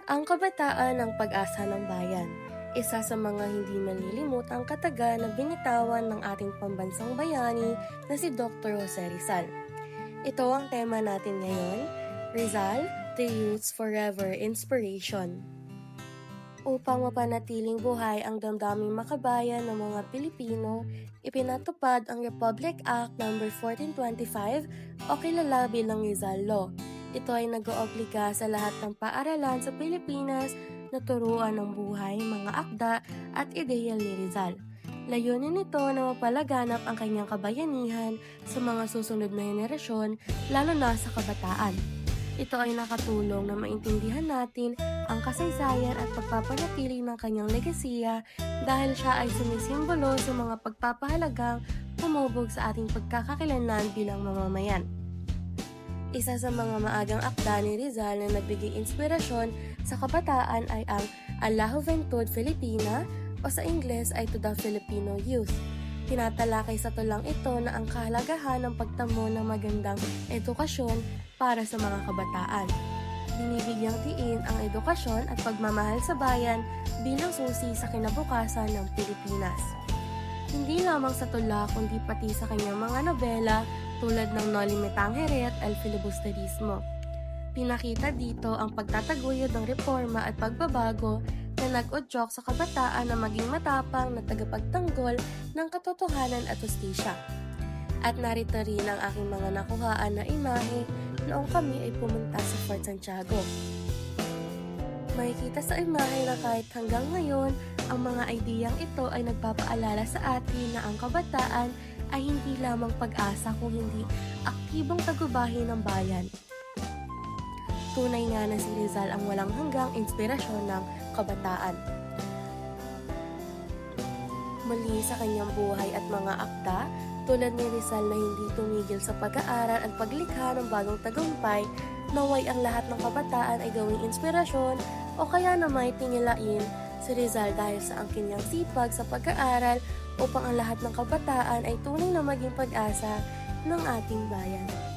Ang kabataan ang pag-asa ng bayan. Isa sa mga hindi malilimutang kataga na binitawan ng ating pambansang bayani na si Dr. Jose Rizal. Ito ang tema natin ngayon, Rizal, the Youth's Forever Inspiration. Upang mapanatiling buhay ang damdaming makabayan ng mga Pilipino, ipinatupad ang Republic Act No. 1425 o kilala bilang Rizal Law. Ito ay nag-oobliga sa lahat ng paaralan sa Pilipinas na turuan ng buhay, mga akda at ideal ni Rizal. Layunin nito na mapalaganap ang kanyang kabayanihan sa mga susunod na henerasyon, lalo na sa kabataan. Ito ay nakatulong na maintindihan natin ang kasaysayan at pagpapanatili ng kanyang legasiya dahil siya ay sumisimbolo sa mga pagpapahalagang humubog sa ating pagkakakilanlan bilang mamamayan. Isa sa mga maagang akda ni Rizal na nagbigay inspirasyon sa kabataan ay ang La Juventud Filipina o sa Ingles ay To the Filipino Youth. Tinatalakay sa tulang ito na ang kahalagahan ng pagtamo ng magandang edukasyon para sa mga kabataan. Binibigyang diin ang edukasyon at pagmamahal sa bayan bilang susi sa kinabukasan ng Pilipinas. Hindi lamang sa tula kundi pati sa kanyang mga nobela tulad ng Noli Me Tangere at El Filibusterismo. Pinakita dito ang pagtataguyod ng reforma at pagbabago na nag-udyok sa kabataan na maging matapang na tagapagtanggol ng katotohanan at hustisya. At narito rin ang aking mga nakuhaan na imahe noong kami ay pumunta sa Fort Santiago. Makikita sa imahe na kahit hanggang ngayon, ang mga ideyang ito ay nagpapaalala sa atin na ang kabataan ay hindi lamang pag-asa kung hindi aktibong tagubahin ng bayan. Tunay nga na si Rizal ang walang hanggang inspirasyon ng kabataan. Muli sa kanyang buhay at mga akda, tulad ni Rizal na hindi tumigil sa pag-aaral at paglikha ng bagong tagumpay, naway ang lahat ng kabataan ay gawing inspirasyon o kaya naman tingilain si Rizal dahil sa ang kanyang sipag sa pag-aaral upang ang lahat ng kabataan ay tunay na maging pag-asa ng ating bayan.